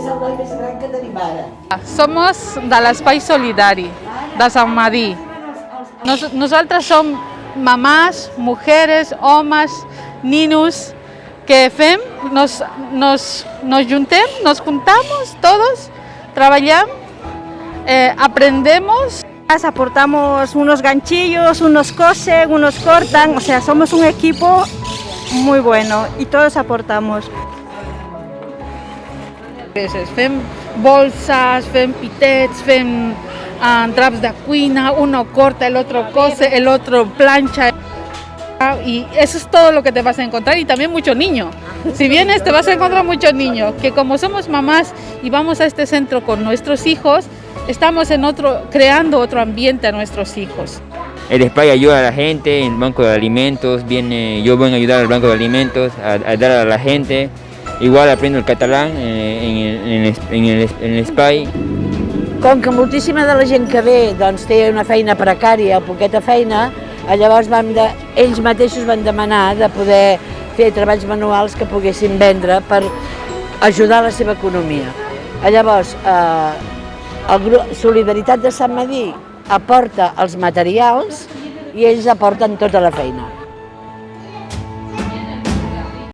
el boi més gran que tenim ara. Somos de l'Espai Solidari, de Sant Madí. Nosaltres som mamàs, mujeres, homes, ninos, que fem, nos juntem, nos juntamos todos, trabajamos, aprendemos. Aportamos unos ganchillos, unos cosen, unos cortan, o sea, somos un equipo muy bueno y todos aportamos. Fem bolsas, fem pitets, fem traps de cuina, uno corta, el otro cose, el otro plancha. Y eso es todo lo que te vas a encontrar, y también muchos niños. Si vienes te vas a encontrar muchos niños, que como somos mamás y vamos a este centro con nuestros hijos, estamos creando otro ambiente a nuestros hijos. El SPAI ayuda a la gente en el banco de alimentos, yo vengo a ayudar al banco de alimentos, a dar a la gente. Igual aprendo el catalán en el SPAI. Com que moltíssima de la gent que ve doncs, té una feina precària o poqueta feina, llavors ells mateixos van demanar de poder fer treballs manuals que poguessin vendre per ajudar a la seva economia. Llavors, el grup Solidaritat de Sant Madí aporta els materials i ells aporten tota la feina.